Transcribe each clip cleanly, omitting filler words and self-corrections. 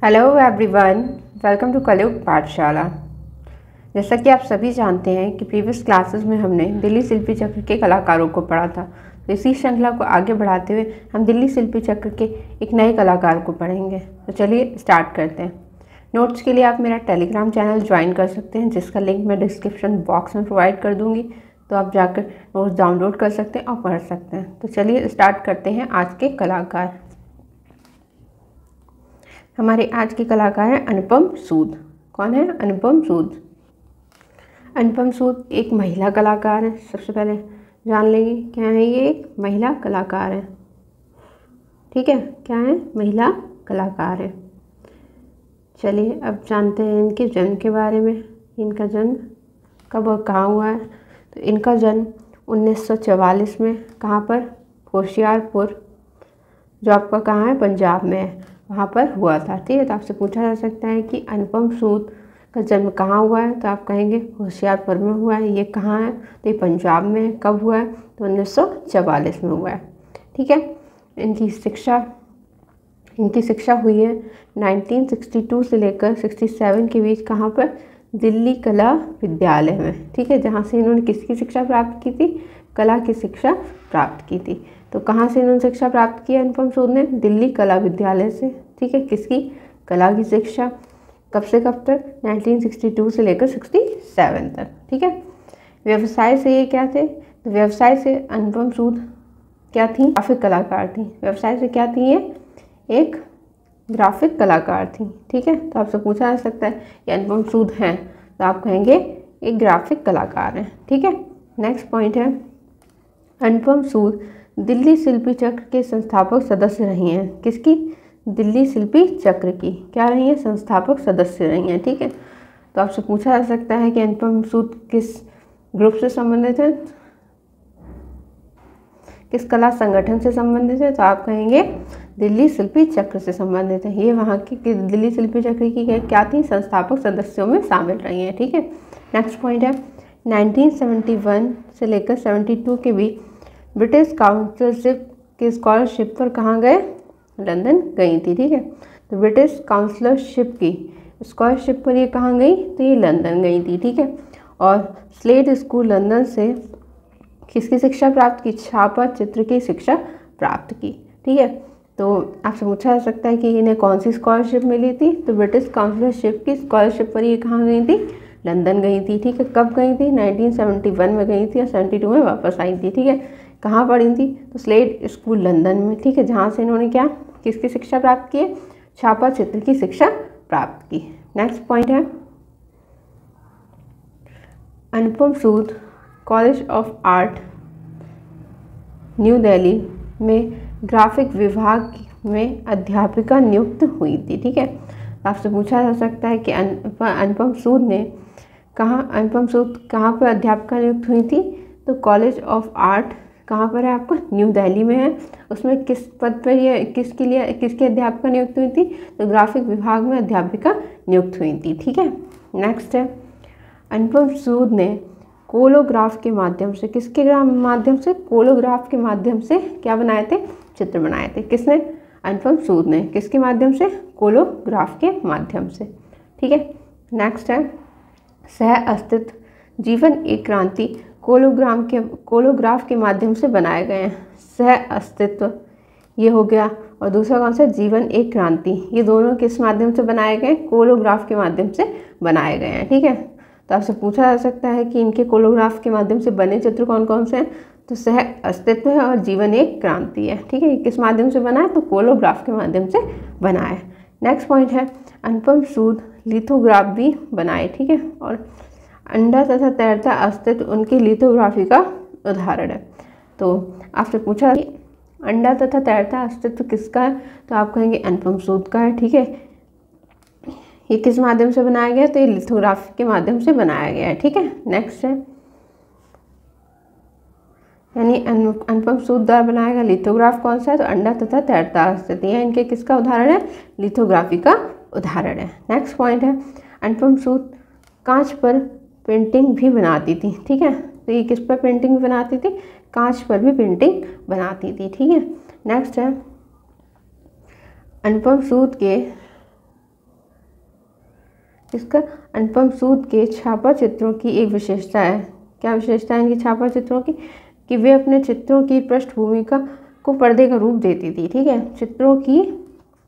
Hello everyone, welcome to कलयुग पाठशाला। जैसा कि आप सभी जानते हैं कि प्रीवियस क्लासेस में हमने दिल्ली शिल्पी चक्र के कलाकारों को पढ़ा था। तो इसी श्रृंखला को आगे बढ़ाते हुए हम दिल्ली शिल्पी चक्र के एक नए कलाकार को पढ़ेंगे। तो चलिए स्टार्ट करते हैं। नोट्स के लिए आप मेरा टेलीग्राम चैनल ज्वाइन कर सकते हैं, जिसका लिंक मैं डिस्क्रिप्शन बॉक्स में प्रोवाइड कर दूँगी। तो आप जाकर नोट्स डाउनलोड कर सकते हैं और पढ़ सकते हैं। तो चलिए स्टार्ट करते हैं आज के कलाकार। हमारे आज के कलाकार हैं अनुपम सूद। कौन है? अनुपम सूद। अनुपम सूद एक महिला कलाकार है। सबसे पहले जान लेंगे क्या है। ये एक महिला कलाकार है। ठीक है, क्या है? महिला कलाकार है। चलिए अब जानते हैं इनके जन्म के बारे में। इनका जन्म कब और कहाँ हुआ है? तो इनका जन्म 1944 में कहाँ पर? होशियारपुर, जो आपका कहाँ है? पंजाब में है, वहाँ पर हुआ था। ठीक है, तो आपसे पूछा जा सकता है कि अनुपम सूद का जन्म कहाँ हुआ है? तो आप कहेंगे होशियारपुर में हुआ है। ये कहाँ है? तो ये पंजाब में है। कब हुआ है? तो 1944 में हुआ है। ठीक है, इनकी शिक्षा हुई है 1962 से लेकर 67 के बीच। कहाँ पर? दिल्ली कला विद्यालय में। ठीक है, जहाँ से इन्होंने किसकी शिक्षा प्राप्त की थी? कला की शिक्षा प्राप्त की थी। तो कहाँ से इन्होंने शिक्षा प्राप्त की अनुपम सूद ने? दिल्ली कला विद्यालय से। ठीक है, किसकी? कला की शिक्षा। कब से कब तक? 1962 से लेकर 67 तक। ठीक है, व्यवसाय से ये क्या थे? तो व्यवसाय से अनुपम सूद क्या थी? ग्राफिक कलाकार थी। व्यवसाय से क्या थी? ये एक ग्राफिक कलाकार थी। ठीक है, तो आपसे पूछा जा सकता है कि अनुपम सूद हैं, तो आप कहेंगे एक ग्राफिक कलाकार हैं। ठीक है, नेक्स्ट पॉइंट है, अनुपम सूद दिल्ली शिल्पी चक्र के संस्थापक सदस्य रही हैं। किसकी? दिल्ली शिल्पी चक्र की क्या रही हैं? संस्थापक सदस्य रही हैं। ठीक है, तो आपसे पूछा जा सकता है कि अनुपम सूद किस ग्रुप से संबंधित है, किस कला संगठन से संबंधित है? तो आप कहेंगे दिल्ली शिल्पी चक्र से संबंधित है। ये वहाँ की दिल्ली शिल्पी चक्र की क्या थी? संस्थापक सदस्यों में शामिल रही हैं। ठीक है, नेक्स्ट पॉइंट है, 1971 से लेकर 72 के बीच ब्रिटिश काउंसिलरशिप की स्कॉलरशिप पर कहाँ गए? लंदन गई थी। ठीक है, तो ब्रिटिश काउंसिलरशिप की स्कॉलरशिप पर ये कहाँ गई? तो ये लंदन गई थी। ठीक है, और स्लेट स्कूल लंदन से किसकी शिक्षा प्राप्त की? छापा चित्र की शिक्षा प्राप्त की। ठीक है, तो आपसे पूछा जा सकता है कि इन्हें कौन सी स्कॉलरशिप मिली थी? तो ब्रिटिश काउंसिलरशिप की स्कॉलरशिप पर ये कहाँ गई थी? लंदन गई थी। ठीक है, कब गई थी? 1971 में गई थी और 72 में वापस आई थी। ठीक है, कहाँ पढ़ी थी? तो स्लेट स्कूल लंदन में। ठीक है, जहाँ से इन्होंने क्या किसकी शिक्षा प्राप्त की है? छापा चित्र की शिक्षा प्राप्त की। नेक्स्ट पॉइंट है, Anupam Sood college of art New Delhi में ग्राफिक विभाग में अध्यापिका नियुक्त हुई थी। ठीक है, आपसे पूछा जा सकता है कि अनुपम सूद कहाँ पर अध्यापिका नियुक्त हुई थी? तो कॉलेज ऑफ आर्ट कहाँ पर है आपका? न्यू दिल्ली में है। उसमें किस पद पर ये किसकी अध्यापिका नियुक्त हुई थी? तो ग्राफिक विभाग में अध्यापिका नियुक्त हुई थी। ठीक है, नेक्स्ट है, अनुपम सूद ने कोलोग्राफ के माध्यम से कोलोग्राफ के माध्यम से क्या बनाए थे? चित्र बनाए थे। किसने? अनुपम सूद ने। किसके माध्यम से? कोलोग्राफ के माध्यम से। ठीक है, नेक्स्ट है, सह अस्तित्व जीवन एक क्रांति कोलोग्राफ के माध्यम से बनाए गए हैं। सह अस्तित्व ये हो गया, और दूसरा कौन सा? जीवन एक क्रांति। ये दोनों किस माध्यम से बनाए गए? कोलोग्राफ के माध्यम से बनाए गए हैं। ठीक है, तो आपसे पूछा जा सकता है कि इनके कोलोग्राफ के माध्यम से बने चित्र कौन कौन से हैं? तो सह अस्तित्व है और जीवन एक क्रांति है। ठीक है, ये किस माध्यम से बना है? तो कोलोग्राफ के माध्यम से बना है। नेक्स्ट पॉइंट है, अनुपम सूद लिथोग्राफ भी बनाए। ठीक है, और अंडा तथा तैरता अस्तित्व उनकी लिथोग्राफी का उदाहरण है। तो आपसे पूछा कि अंडा तथा तैरता अस्तित्व किसका है? तो आप कहेंगे अनुपम सूद का है। ठीक है, ये किस माध्यम से बनाया गया? तो ये लिथोग्राफी के माध्यम से बनाया गया है। ठीक है, नेक्स्ट है, यानी अनुपम सूद द्वारा बनाया गया लिथोग्राफ कौन सा है? तो अंडा तथा तैरता अस्तित्व, यह इनके किसका उदाहरण है? लिथोग्राफी का उदाहरण है। नेक्स्ट पॉइंट है, अनुपम सूद कांच पर पेंटिंग भी बनाती थी। ठीक है, तो ये किस पर पेंटिंग बनाती थी? कांच पर भी पेंटिंग बनाती थी। ठीक है, नेक्स्ट है, अनुपम सूद के इसका अनुपम सूद के छापा चित्रों की एक विशेषता है। क्या विशेषता है इनकी छापा चित्रों की? कि वे अपने चित्रों की पृष्ठभूमि को पर्दे का रूप देती थी। ठीक है, चित्रों की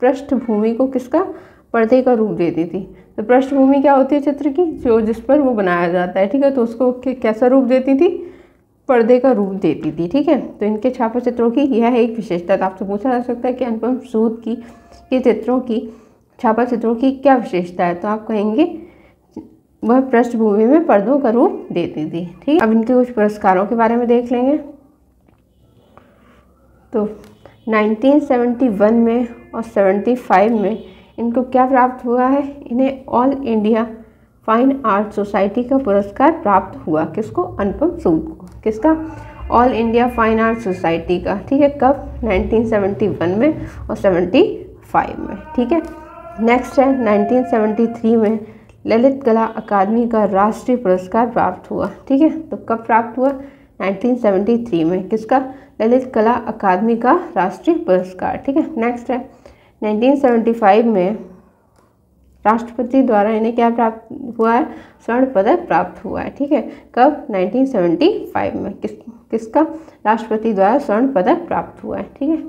पृष्ठभूमि को किसका? पर्दे का रूप देती थी। तो पृष्ठभूमि क्या होती है चित्र की? जो जिस पर वो बनाया जाता है। ठीक है, तो उसको कैसा रूप देती थी? पर्दे का रूप देती थी। ठीक है, तो इनके छापा चित्रों की यह एक विशेषता। तो आपसे पूछा जा सकता है कि अनुपम सूद की चित्रों की छापा चित्रों की क्या विशेषता है? तो आप कहेंगे वह पृष्ठभूमि में पर्दों का रूप देती थी। ठीक, अब इनके कुछ पुरस्कारों के बारे में देख लेंगे। तो 1971 में और 75 में इनको क्या प्राप्त हुआ है? इन्हें all India fine art society का पुरस्कार प्राप्त हुआ। किसको? अनुपम सूद को। किसका? All India fine art society का। ठीक है, कब? 1971 में और 75 में। ठीक है, नेक्स्ट है 1973 में ललित कला अकादमी का राष्ट्रीय पुरस्कार प्राप्त हुआ। ठीक है, तो कब प्राप्त हुआ? 1973 में। किसका? ललित कला अकादमी का राष्ट्रीय पुरस्कार। ठीक है, नेक्स्ट है 1975 में राष्ट्रपति द्वारा इन्हें क्या प्राप्त हुआ है? स्वर्ण पदक प्राप्त हुआ है। ठीक है, कब? 1975 में। किसका? राष्ट्रपति द्वारा स्वर्ण पदक प्राप्त हुआ है। ठीक है,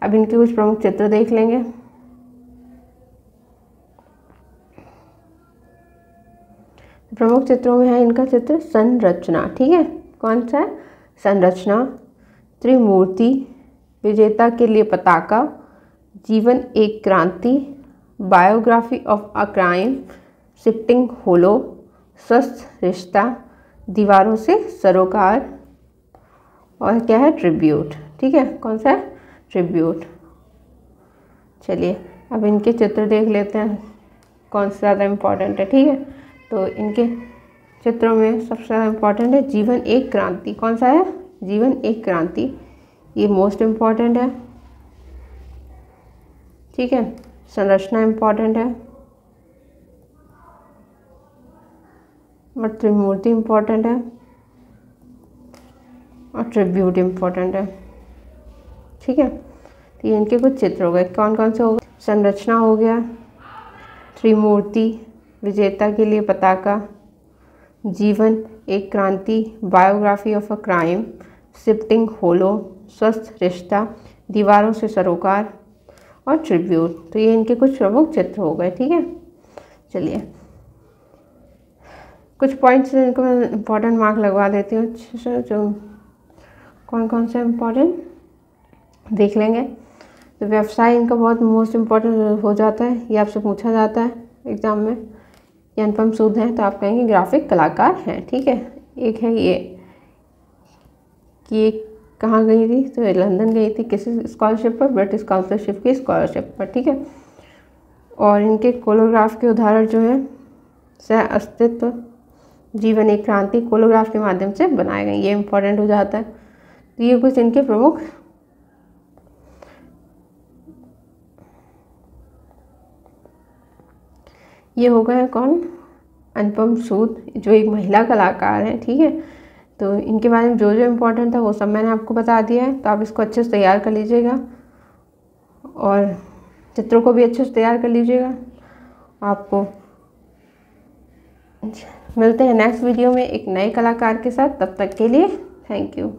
अब इनके कुछ प्रमुख चित्र देख लेंगे। प्रमुख चित्रों में है इनका चित्र संरचना। ठीक है, कौन सा है? संरचना, त्रिमूर्ति, विजेता के लिए पताका, जीवन एक क्रांति, biography of a crime, shifting hollow, स्वस्थ रिश्ता, दीवारों से सरोकार, और क्या है? ट्रिब्यूट। ठीक है, कौन सा है? ट्रिब्यूट। चलिए अब इनके चित्र देख लेते हैं कौन सा ज़्यादा इम्पोर्टेंट है। ठीक है, तो इनके चित्रों में सबसे ज़्यादा इम्पोर्टेंट है जीवन एक क्रांति। कौन सा है? जीवन एक क्रांति, ये मोस्ट इम्पॉर्टेंट है। ठीक है, संरचना इम्पॉर्टेंट है और त्रिमूर्ति इम्पॉर्टेंट है और ट्रिब्यूट इम्पॉर्टेंट है। ठीक है, तो ये इनके कुछ चित्र हो गए। कौन कौन से हो गए? संरचना हो गया, त्रिमूर्ति, विजेता के लिए पताका, जीवन एक क्रांति, biography of a crime, shifting hollow, स्वस्थ रिश्ता, दीवारों से सरोकार और ट्रिब्यूट। तो ये इनके कुछ प्रमुख चित्र हो गए। ठीक है, चलिए कुछ पॉइंट्स इनको मैं इम्पोर्टेंट मार्क लगवा देती हूँ। जो कौन कौन से इम्पोर्टेंट देख लेंगे। तो व्यवसाय इनका बहुत मोस्ट इम्पोर्टेंट हो जाता है, ये आपसे पूछा जाता है एग्ज़ाम में। ये अनुपम सूद हैं तो आप कहेंगे ग्राफिक कलाकार हैं। ठीक है, एक है ये कि ये कहाँ गई थी? तो ये लंदन गई थी। किस स्कॉलरशिप पर? ब्रिटिश काउंसिलशिप की स्कॉलरशिप पर। ठीक है, और इनके कोलोग्राफ के उदाहरण जो है सह अस्तित्व, जीवन एक क्रांति कोलोग्राफ के माध्यम से बनाए गए। ये इम्पोर्टेंट हो जाता है। तो ये कुछ इनके प्रमुख ये हो गए कौन? अनुपम सूद, जो एक महिला कलाकार हैं। ठीक है, तो इनके बारे में जो जो इम्पोर्टेंट था वो सब मैंने आपको बता दिया है। तो आप इसको अच्छे से तैयार कर लीजिएगा और चित्रों को भी अच्छे से तैयार कर लीजिएगा। आपको मिलते हैं नेक्स्ट वीडियो में एक नए कलाकार के साथ। तब तक के लिए थैंक यू।